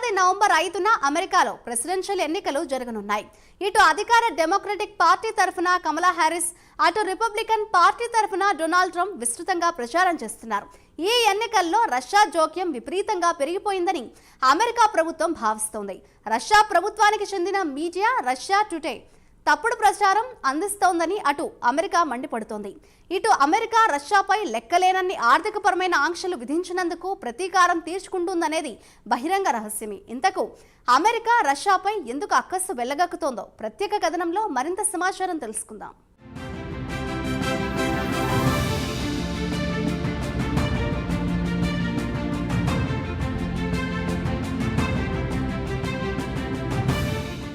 ఏడాది నవంబర్ 5న అమెరికాలో ప్రెసిడెన్షియల్ ఎన్నికలు జరగనున్నాయి. ఇటు అధికార డెమోక్రటిక్ పార్టీ తరఫున కమలా హ్యారిస్, అటు రిపబ్లికన్ పార్టీ తరఫున డొనాల్డ్ ట్రంప్ విస్తృతంగా ప్రచారం చేస్తున్నారు. ఈ ఎన్నికల్లో రష్యా జోక్యం విపరీతంగా పెరిగిపోయిందని అమెరికా ప్రభుత్వం భావిస్తోంది. రష్యా ప్రభుత్వానికి చెందిన మీడియా రష్యా టుడే తప్పుడు ప్రచారం అందిస్తోందని అటు అమెరికా మండిపడుతోంది. ఇటు అమెరికా రష్యాపై లెక్కలేనన్ని ఆర్థికపరమైన ఆంక్షలు విధించినందుకు ప్రతీకారం తీర్చుకుంటుందనేది బహిరంగ రహస్యమే. ఇంతకు అమెరికా రష్యాపై ఎందుకు అక్కస్సు వెళ్లగక్కుతోందో ప్రత్యేక కథనంలో మరింత సమాచారం తెలుసుకుందాం.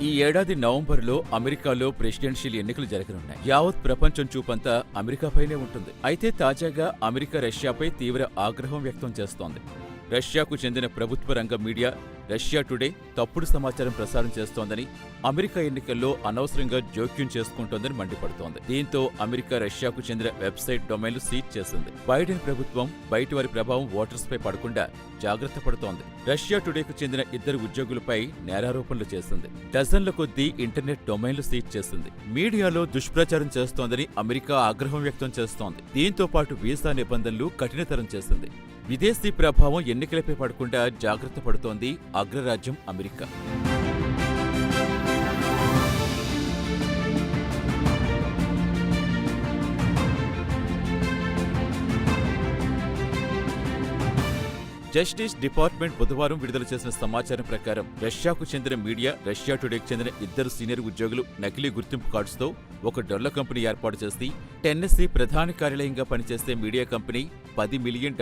ఈ ఏడాది నవంబర్లో అమెరికాలో ప్రెసిడెన్షియల్ ఎన్నికలు జరగనున్నాయి. యావత్ ప్రపంచం చూపంతా అమెరికాపైనే ఉంటుంది. అయితే తాజాగా అమెరికా రష్యాపై తీవ్ర ఆగ్రహం వ్యక్తం చేస్తోంది. రష్యాకు చెందిన ప్రభుత్వ రంగ మీడియా రష్యా టుడే తప్పుడు సమాచారం ప్రసారం చేస్తోందని, అమెరికా ఎన్నికల్లో అనవసరంగా జోక్యం చేసుకుంటోందని మండిపడుతోంది. దీంతో అమెరికా రష్యాకు చెందిన వెబ్సైట్ డొమైన్లు సీజ్ చేసింది. బైడెన్ ప్రభుత్వం బయటివారి ప్రభావం ఓటర్స్ పై పడకుండా జాగ్రత్త పడుతోంది. రష్యా టుడేకు చెందిన 2 ఉద్యోగులపై నేరారోపణలు చేసింది. డజన్ల కొద్దీ ఇంటర్నెట్ డొమైన్లు సీజ్ చేసింది. మీడియాలో దుష్ప్రచారం చేస్తోందని అమెరికా ఆగ్రహం వ్యక్తం చేస్తోంది. దీంతో పాటు వీసా నిబంధనలు కఠినతరం చేసింది. విదేశీ ప్రభావం ఎన్నికలపై పడకుండా జాగ్రత్త పడుతోంది అగ్రరాజ్యం అమెరికా. జస్టిస్ డిపార్ట్మెంట్ బుధవారం విడుదల చేసిన సమాచారం ప్రకారం రష్యాకు చెందిన మీడియా రష్యా టుడేకు చెందిన 2 సీనియర్ ఉద్యోగులు నకిలీ గుర్తింపు కార్డ్స్తో ఒక డొల్ల కంపెనీ ఏర్పాటు చేసి టెన్నెస్సీ ప్రధాన కార్యాలయంగా పనిచేసే media company $10 million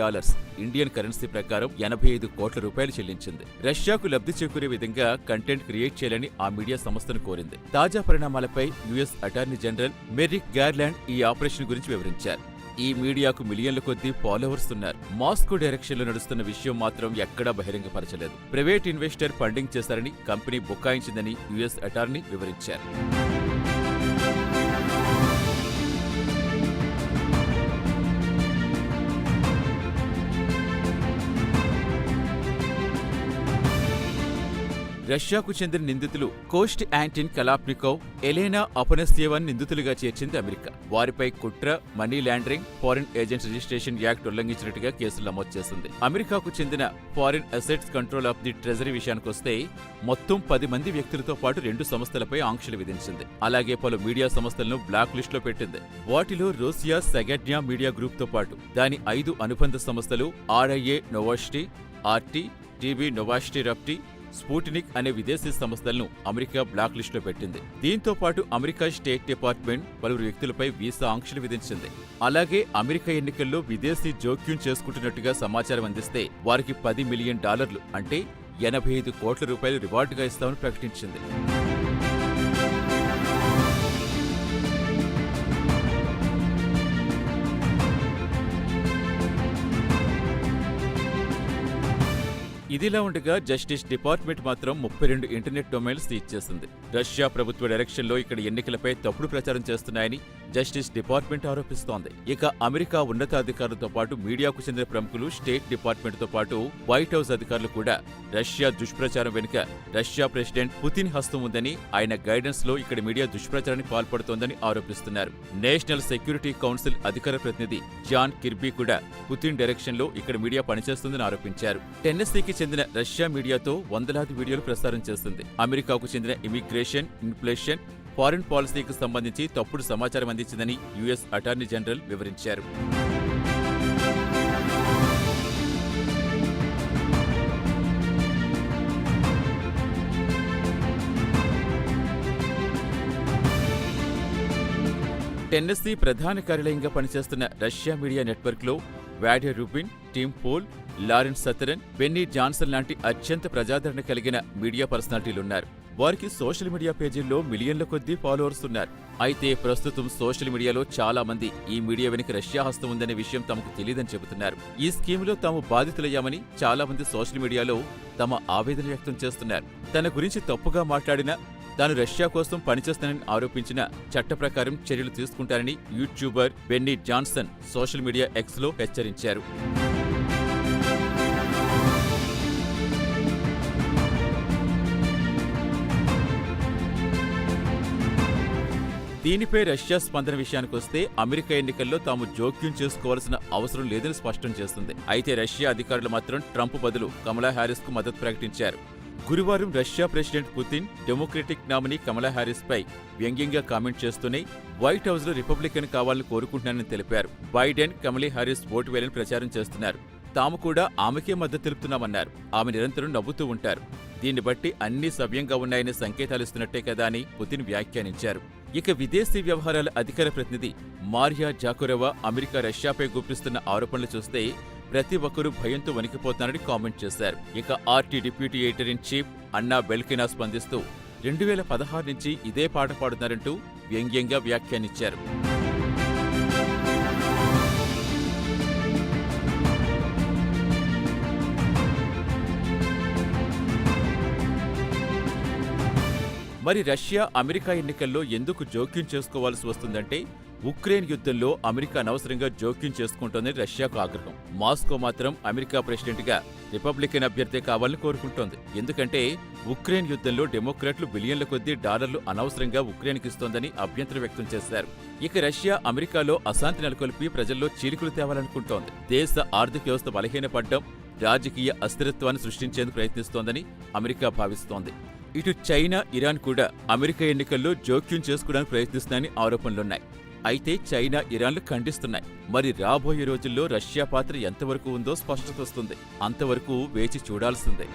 Indian currency ప్రకారం 85 కోట్ల రూపాయలు చెల్లించింది. రష్యాకు లబ్ధి చేకూరే విధంగా కంటెంట్ క్రియేట్ చేయాలని ఆ మీడియా సంస్థను కోరింది. తాజా పరిణామాలపై US attorney general Merrick garland ఈ ఆపరేషన్ గురించి వివరించారు. ఈ మీడియాకు మిలియన్ల కొద్దీ ఫాలోవర్స్ ఉన్నారు. మాస్కో డైరెక్షన్లో నడుస్తున్న విషయం మాత్రం ఎక్కడా బహిరంగపరచలేదు. ప్రైవేట్ ఇన్వెస్టర్ ఫండింగ్ చేశారని కంపెనీ బుకాయించిందని యుఎస్ అటార్నీ వివరించారు. రష్యాకు చెందిన నిందితులు కోస్ట్ యాంటిన్ కలాప్నికోవ్, ఎలెనా అపనస్యేవాన్ నిందితులుగా చేర్చింది అమెరికా. వారిపై కుట్ర, money laundering, foreign agents registration act ఉల్లంఘించినట్టుగా కేసులు నమోదు చేసింది. అమెరికాకు చెందిన foreign assets control of the treasury విషయానికొస్తే మొత్తం 10 మంది వ్యక్తులతో పాటు 2 సంస్థలపై ఆంక్షలు విధించింది. అలాగే పలు మీడియా సంస్థలను బ్లాక్ లిస్టులో పెట్టింది. వాటిలో రోసియా సగడ్న్యా మీడియా గ్రూప్తో పాటు దాని 5 అనుబంధ సంస్థలు ఆర్ఐఏ నోవాస్టీ, ఆర్టీ, టీవీ నోవాస్టీ రప్టీ, స్పూటినిక్ అనే విదేశీ సంస్థలను అమెరికా బ్లాక్ లిస్టులో పెట్టింది. దీంతో పాటు అమెరికా స్టేట్ డిపార్ట్మెంట్ పలువురు వ్యక్తులపై వీసా ఆంక్షలు విధించింది. అలాగే అమెరికా ఎన్నికల్లో విదేశీ జోక్యం చేసుకుంటున్నట్టుగా సమాచారం అందిస్తే వారికి $10 మిలియన్ అంటే 85 కోట్ల రూపాయలు రివార్డుగా ఇస్తామని ప్రకటించింది. ఇదిలా ఉండగా జస్టిస్ డిపార్ట్మెంట్ మాత్రం 32 ఇంటర్నెట్ డొమైన్లు సీజ్ చేసింది. రష్యా ప్రభుత్వ డైరెక్షన్లో ఇక్కడ ఎన్నికలపై తప్పుడు ప్రచారం చేస్తున్నాయని జస్టిస్ డిపార్ట్మెంట్ ఆరోపిస్తోంది. ఇక అమెరికా ఉన్నతాధికారులతో పాటు మీడియాకు చెందిన ప్రముఖులు, స్టేట్ డిపార్ట్మెంట్తో పాటు వైట్ హౌస్ అధికారులు కూడా రష్యా దుష్ప్రచారం వెనుక రష్యా ప్రెసిడెంట్ పుతిన్ హస్తం ఉందని, ఆయన గైడెన్స్ లో ఇక్కడ మీడియా దుష్ప్రచారానికి పాల్పడుతోందని ఆరోపిస్తున్నారు. నేషనల్ సెక్యూరిటీ కౌన్సిల్ అధికార ప్రతినిధి జాన్ కిర్బీ కూడా పుతిన్ డైరెక్షన్ లో ఇక్కడ మీడియా పనిచేస్తుందని ఆరోపించారు. టెన్నెస్సీకి చెందిన రష్యా మీడియాతో వందలాది వీడియోలు ప్రసారం చేస్తుంది. అమెరికాకు చెందిన ఇమిగ్రేషన్, ఇన్ఫ్లేషన్, ఫారిన్ పాలసీకి సంబంధించి తప్పుడు సమాచారం అందించిందని యుఎస్ అటార్నీ జనరల్ వివరించారు. టెన్నెస్సీ ప్రధాన కార్యాలయంగా పనిచేస్తున్న రష్యా మీడియా నెట్వర్క్లో వాడియర్ Rubin, Tim Pool, Lauren Southern, Benny Johnson లాంటి అత్యంత ప్రజాదరణ కలిగిన మీడియా పర్సనాలిటీలున్నారు. వారికి సోషల్ మీడియా పేజీల్లో మిలియన్ల కొద్దీ ఫాలోవర్స్ ఉన్నారు. అయితే ప్రస్తుతం సోషల్ మీడియాలో చాలా మంది ఈ మీడియా వెనుక రష్యా హస్తం ఉందనే విషయం తమకు తెలియదని చెబుతున్నారు. ఈ స్కీములో తాము బాధితులయ్యామని చాలా మంది సోషల్ మీడియాలో తమ ఆవేదన వ్యక్తం చేస్తున్నారు. తన గురించి తప్పుగా మాట్లాడినా, తాను రష్యా కోసం పనిచేస్తానని ఆరోపించిన చట్ట ప్రకారం చర్యలు తీసుకుంటారని YouTuber Benny Johnson social media ఎక్స్లో హెచ్చరించారు. దీనిపై రష్యా స్పందన విషయానికొస్తే అమెరికా ఎన్నికల్లో తాము జోక్యం చేసుకోవాల్సిన అవసరం లేదని స్పష్టం చేస్తుంది. అయితే రష్యా అధికారులు మాత్రం ట్రంప్ బదులు కమలా హ్యారిస్ కు మద్దతు ప్రకటించారు. గురువారం Russia president Putin Democratic nominee Kamala Harris పై వ్యంగ్యంగా కామెంట్ చేస్తూనే వైట్ హౌస్ లో రిపబ్లికన్ కావాలని కోరుకుంటున్నానని తెలిపారు. బైడెన్, కమలా హ్యారిస్ ఓటు వేయాలని ప్రచారం చేస్తున్నారు. తాము కూడా ఆమెకే మద్దతు తెలుపుతున్నామన్నారు. ఆమె నిరంతరం నవ్వుతూ ఉంటారు. దీన్ని బట్టి అన్ని సవ్యంగా ఉన్నాయనే సంకేతాలిస్తున్నట్టే కదా అని పుతిన్ వ్యాఖ్యానించారు. ఇక విదేశీ వ్యవహారాల అధికార ప్రతినిధి మారియా జాకోరెవా అమెరికా రష్యాపై గుప్పిస్తున్న ఆరోపణలు చూస్తే ప్రతి ఒక్కరూ భయంతో వణికిపోతున్నారని కామెంట్ చేశారు. ఇక RT deputy editor in chief Anna Belkina స్పందిస్తూ 2016 నుంచి ఇదే పాట పాడుతున్నారంటూ వ్యంగ్యంగా వ్యాఖ్యానించారు. మరి రష్యా అమెరికా ఎన్నికల్లో ఎందుకు జోక్యం చేసుకోవాల్సి వస్తుందంటే ఉక్రెయిన్ యుద్ధంలో అమెరికా అనవసరంగా జోక్యం చేసుకుంటోందని రష్యాకు ఆగ్రహం. మాస్కో మాత్రం అమెరికా ప్రెసిడెంట్గా రిపబ్లికన్ అభ్యర్థి కావాలని కోరుకుంటోంది. ఎందుకంటే ఉక్రెయిన్ యుద్ధంలో డెమోక్రాట్లు బిలియన్ల కొద్దీ డాలర్లు అనవసరంగా ఉక్రెయిన్కి ఇస్తోందని అభ్యంతరం వ్యక్తం చేశారు. ఇక రష్యా అమెరికాలో అశాంతి నెలకొల్పి ప్రజల్లో చీలికలు తేవాలనుకుంటోంది. దేశ ఆర్థిక వ్యవస్థ బలహీనపడ్డం, రాజకీయ అస్థిరత్వాన్ని సృష్టించేందుకు ప్రయత్నిస్తోందని అమెరికా భావిస్తోంది. ఇటు చైనా, ఇరాన్ కూడా అమెరికా ఎన్నికల్లో జోక్యం చేసుకోవడానికి ప్రయత్నిస్తున్నాయని ఆరోపణలున్నాయి. అయితే చైనా, ఇరాన్లు ఖండిస్తున్నాయి. మరి రాబోయే రోజుల్లో రష్యా పాత్ర ఎంతవరకు ఉందో స్పష్టత వస్తుంది. అంతవరకు వేచి చూడాల్సిందే.